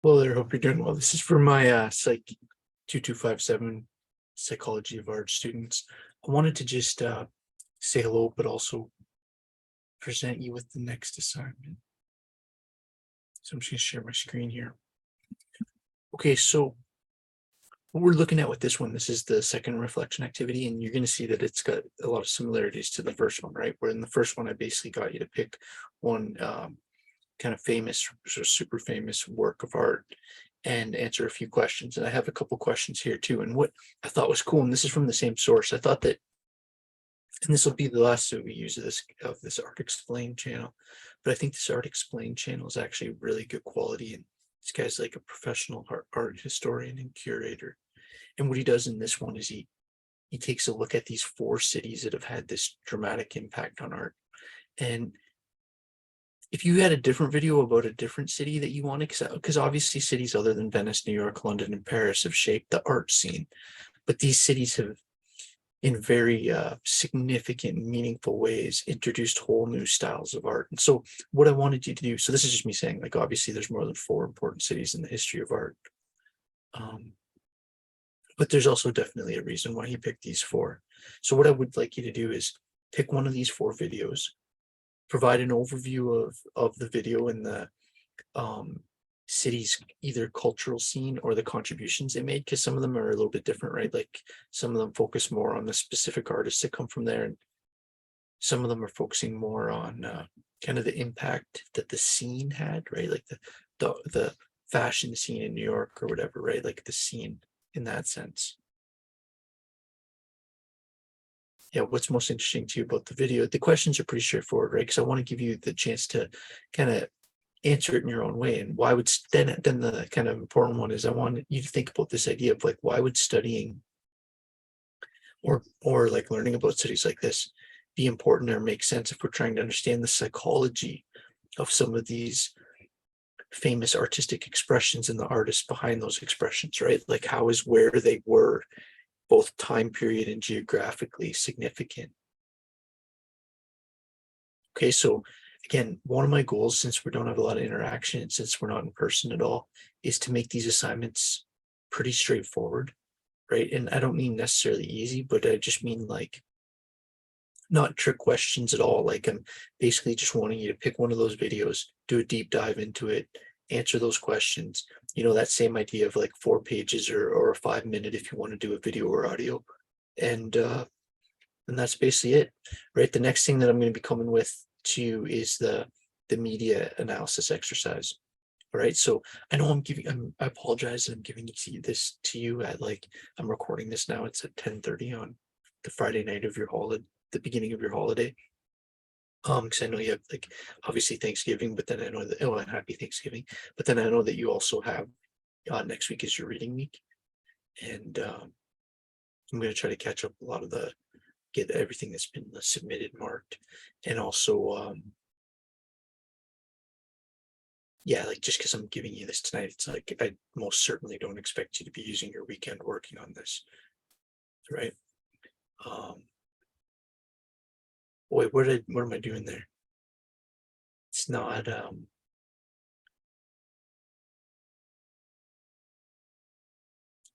Hello there, hope you're doing well. This is for my Psych 2257 Psychology of Art students. I wanted to just say hello, but also present you with the next assignment. So I'm just going to share my screen here. Okay, so what we're looking at with this one, this is the second reflection activity, and you're going to see that it's got a lot of similarities to the first one, right? Where in the first one, I basically got you to pick one kind of famous or super famous work of art and answer a few questions. And I have a couple questions here too. And what I thought was cool, and this is from the same source, I thought that, and this will be the last that we use of this Art Explained channel, but I think this Art Explained channel is actually really good quality. And this guy's like a professional art historian and curator. And what he does in this one is he takes a look at these 4 cities that have had this dramatic impact on art. And if you had a different video about a different city that you wanted, because obviously cities other than Venice, New York, London, and Paris have shaped the art scene, but these cities have, in very significant, meaningful ways, introduced whole new styles of art. And so what I wanted you to do, so this is just me saying, like, obviously there's more than 4 important cities in the history of art. But there's also definitely a reason why he picked these 4. So what I would like you to do is pick one of these 4 videos, provide an overview of the video and the city's either cultural scene or the contributions they made, because some of them are a little bit different, right? Like some of them focus more on the specific artists that come from there, and some of them are focusing more on kind of the impact that the scene had, right? Like the fashion scene in New York or whatever, right? Like the scene in that sense. Yeah, what's most interesting to you about the video? The questions are pretty straightforward, right? Because I want to give you the chance to kind of answer it in your own way. And why would then the kind of important one is I want you to think about this idea of like, why would studying or like learning about cities like this be important or make sense if we're trying to understand the psychology of some of these famous artistic expressions and the artists behind those expressions, right? Like how is where they were both time period and geographically significant. Okay, so again, one of my goals, since we don't have a lot of interaction and since we're not in person at all, is to make these assignments pretty straightforward, right? And I don't mean necessarily easy, but I just mean like not trick questions at all. Like I'm basically just wanting you to pick one of those videos, do a deep dive into it, answer those questions. You know, that same idea of like 4 pages or a 5-minute if you want to do a video or audio. And that's basically it, right? The next thing that I'm going to be coming with to you is the media analysis exercise. All right. So I know I apologize that I'm giving this to you at like, I'm recording this now. It's at 10:30 on the Friday night of your holiday, the beginning of your holiday. Because I know you have like obviously Thanksgiving, but then I know that, and happy Thanksgiving, but then I know that you also have next week is your reading week. And I'm going to try to catch up a lot of get everything that's been submitted marked, and also yeah, like just because I'm giving you this tonight, it's like I most certainly don't expect you to be using your weekend working on this, right? Wait, what am I doing there? It's not I'm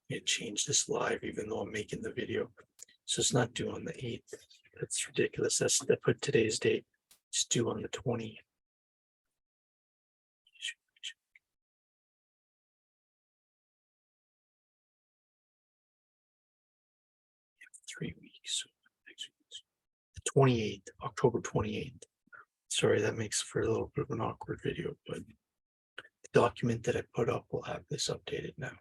gonna change this live even though I'm making the video, so it's not due on the 8th. That's ridiculous. I put today's date. It's due on the 20th. 3 weeks. The 28th, October 28th. Sorry, that makes for a little bit of an awkward video, but the document that I put up will have this updated now.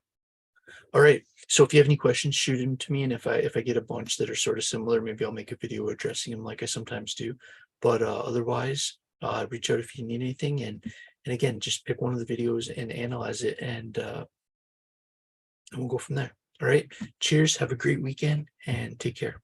All right. So if you have any questions, shoot them to me. And if I get a bunch that are sort of similar, maybe I'll make a video addressing them like I sometimes do. But otherwise, reach out if you need anything. And again, just pick one of the videos and analyze it, and we'll go from there. All right. Cheers. Have a great weekend and take care.